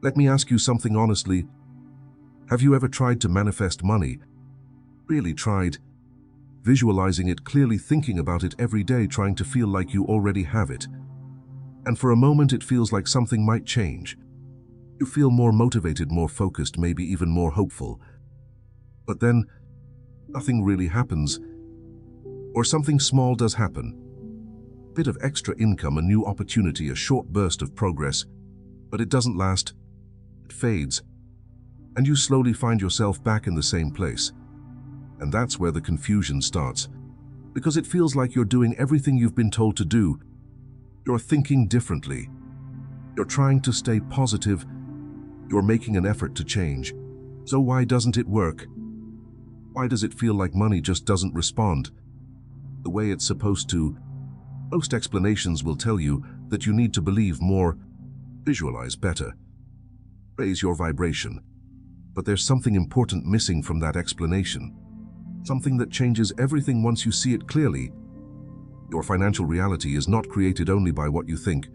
Let me ask you something honestly. Have you ever tried to manifest money? Really tried? Visualizing it clearly, thinking about it every day, trying to feel like you already have it. And for a moment it feels like something might change. You feel more motivated, more focused, maybe even more hopeful. But then, nothing really happens. Or something small does happen. A bit of extra income, a new opportunity, a short burst of progress. But it doesn't last. It fades. And you slowly find yourself back in the same place. And that's where the confusion starts. Because it feels like you're doing everything you've been told to do. You're thinking differently. You're trying to stay positive. You're making an effort to change. So why doesn't it work? Why does it feel like money just doesn't respond the way it's supposed to? Most explanations will tell you that you need to believe more, visualize better, raise your vibration. But there's something important missing from that explanation. Something that changes everything once you see it clearly. Your financial reality is not created only by what you think.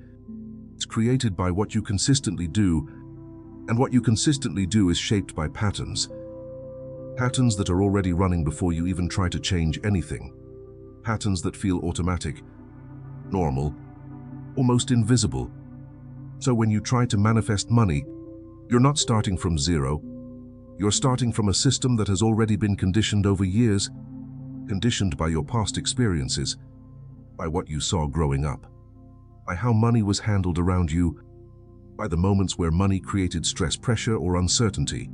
It's created by what you consistently do, and what you consistently do is shaped by patterns. Patterns that are already running before you even try to change anything. Patterns that feel automatic, normal, almost invisible. So when you try to manifest money, you're not starting from zero. You're starting from a system that has already been conditioned over years, conditioned by your past experiences, by what you saw growing up, by how money was handled around you, by the moments where money created stress, pressure, or uncertainty.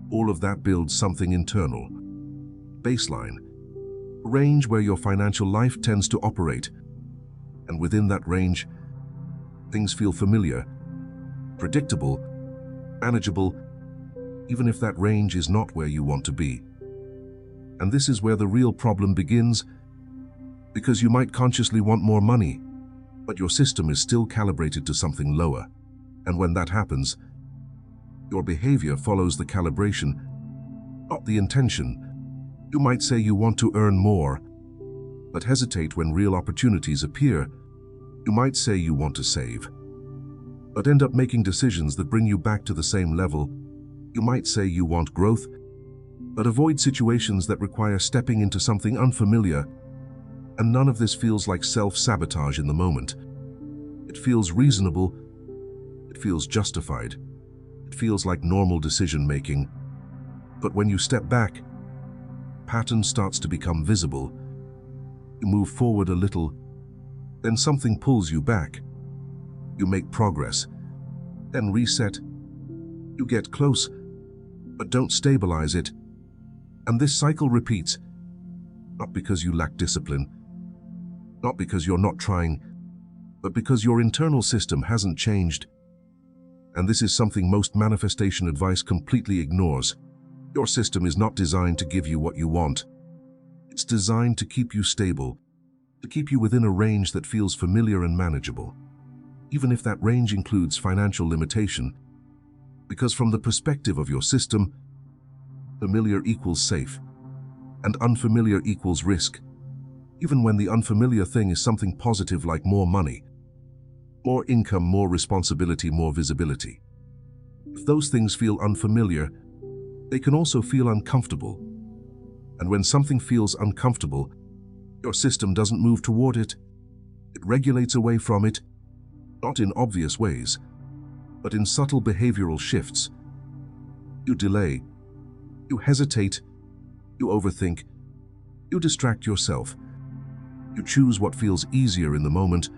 All of that builds something internal. Baseline, a range where your financial life tends to operate. And within that range, things feel familiar, predictable, manageable, even if that range is not where you want to be. And this is where the real problem begins, because you might consciously want more money, but your system is still calibrated to something lower. And when that happens, your behavior follows the calibration, not the intention. You might say you want to earn more, but hesitate when real opportunities appear. You might say you want to save, but end up making decisions that bring you back to the same level. You might say you want growth, but avoid situations that require stepping into something unfamiliar. And none of this feels like self-sabotage in the moment. It feels reasonable. It feels justified. It feels like normal decision-making. But when you step back, pattern starts to become visible. You move forward a little, then something pulls you back. You make progress, then reset. You get close, but don't stabilize it. And this cycle repeats, not because you lack discipline, not because you're not trying, but because your internal system hasn't changed. And this is something most manifestation advice completely ignores. Your system is not designed to give you what you want. It's designed to keep you stable, to keep you within a range that feels familiar and manageable, even if that range includes financial limitation. Because from the perspective of your system, familiar equals safe, and unfamiliar equals risk, even when the unfamiliar thing is something positive like more money, more income, more responsibility, more visibility. If those things feel unfamiliar, they can also feel uncomfortable. And when something feels uncomfortable, your system doesn't move toward it. It regulates away from it, not in obvious ways, but in subtle behavioral shifts. You delay, you hesitate, you overthink, you distract yourself. You choose what feels easier in the moment,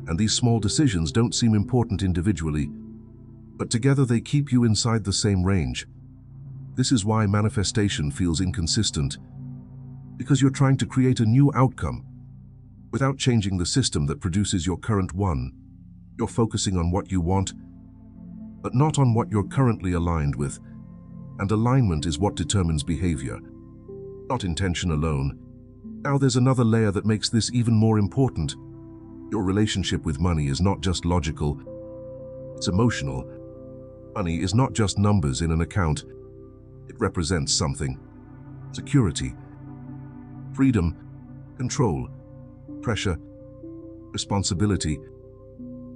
and these small decisions don't seem important individually, but together they keep you inside the same range. This is why manifestation feels inconsistent, because you're trying to create a new outcome without changing the system that produces your current one. You're focusing on what you want, but not on what you're currently aligned with. And alignment is what determines behavior, not intention alone. Now there's another layer that makes this even more important. Your relationship with money is not just logical, it's emotional. Money is not just numbers in an account. It represents something. Security, freedom, control, pressure, responsibility.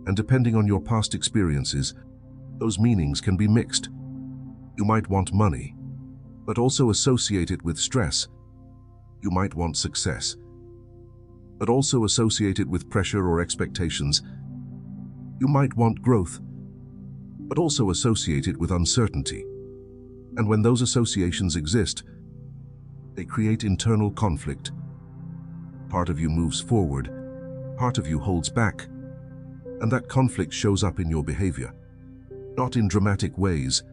And depending on your past experiences, Those meanings can be mixed. You might want money, but also associate it with stress. You might want success, but also associate it with pressure or expectations. You might want growth, but also associate it with uncertainty. And when those associations exist, they create internal conflict. Part of you moves forward, part of you holds back, and that conflict shows up in your behavior. Not in dramatic ways,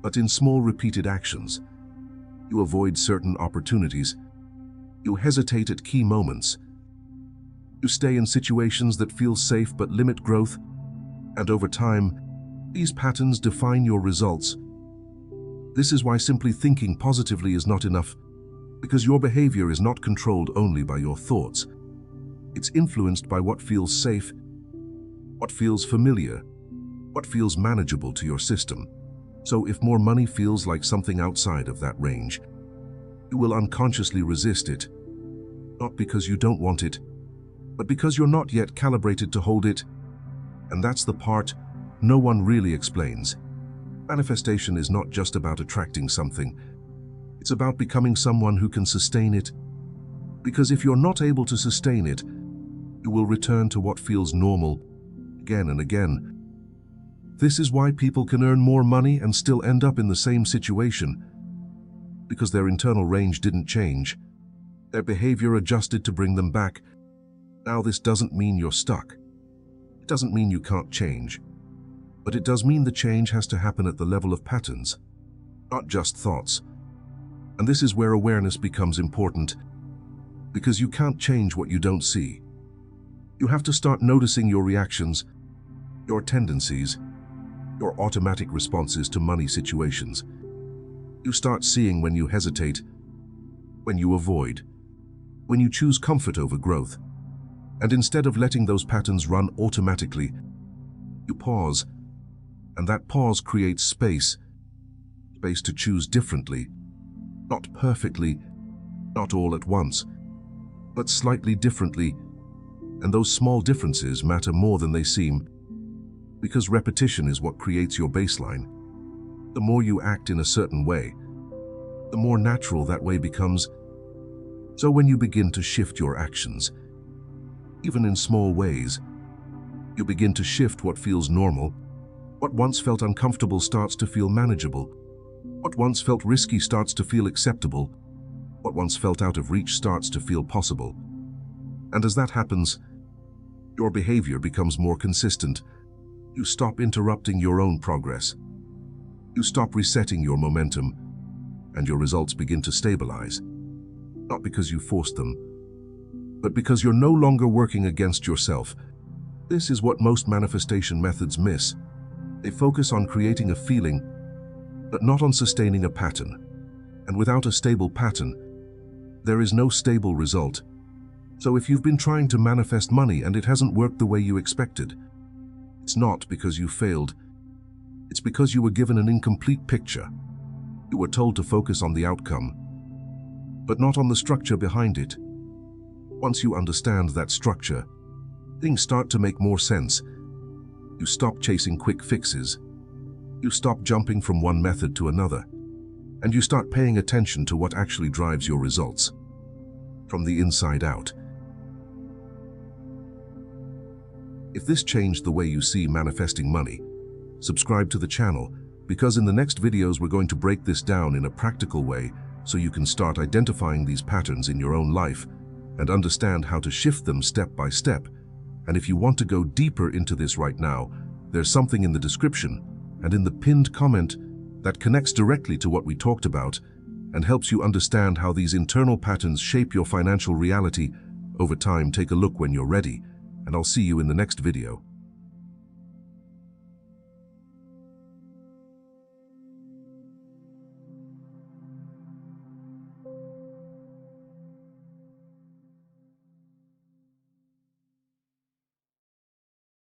but in small repeated actions. You avoid certain opportunities. You hesitate at key moments. You stay in situations that feel safe but limit growth. And over time, these patterns define your results. This is why simply thinking positively is not enough, because your behavior is not controlled only by your thoughts. It's influenced by what feels safe, what feels familiar, what feels manageable to your system. So if more money feels like something outside of that range, you will unconsciously resist it, not because you don't want it, but because you're not yet calibrated to hold it. And that's the part no one really explains. Manifestation is not just about attracting something. It's about becoming someone who can sustain it. Because if you're not able to sustain it, you will return to what feels normal again and again. This is why people can earn more money and still end up in the same situation. Because their internal range didn't change. Their behavior adjusted to bring them back. Now, this doesn't mean you're stuck. It doesn't mean you can't change. But it does mean the change has to happen at the level of patterns, not just thoughts. And this is where awareness becomes important, because you can't change what you don't see. You have to start noticing your reactions, your tendencies, your automatic responses to money situations. You start seeing when you hesitate, when you avoid, when you choose comfort over growth. And instead of letting those patterns run automatically, you pause. And that pause creates space to choose differently, not perfectly, not all at once, but slightly differently. And those small differences matter more than they seem, because repetition is what creates your baseline. The more you act in a certain way, the more natural that way becomes. So when you begin to shift your actions, even in small ways, you begin to shift what feels normal. What once felt uncomfortable starts to feel manageable. What once felt risky starts to feel acceptable. What once felt out of reach starts to feel possible. And as that happens, your behavior becomes more consistent. You stop interrupting your own progress. You stop resetting your momentum, and your results begin to stabilize. Not because you forced them, but because you're no longer working against yourself. This is what most manifestation methods miss. They focus on creating a feeling, but not on sustaining a pattern. And without a stable pattern, there is no stable result. So if you've been trying to manifest money and it hasn't worked the way you expected, it's not because you failed. It's because you were given an incomplete picture. You were told to focus on the outcome, but not on the structure behind it. Once you understand that structure, things start to make more sense. You stop chasing quick fixes. You stop jumping from one method to another, and you start paying attention to what actually drives your results from the inside out. If this changed the way you see manifesting money, subscribe to the channel, because in the next videos we're going to break this down in a practical way so you can start identifying these patterns in your own life and understand how to shift them step by step. And if you want to go deeper into this right now, there's something in the description and in the pinned comment that connects directly to what we talked about and helps you understand how these internal patterns shape your financial reality over time. Take a look when you're ready, and I'll see you in the next video.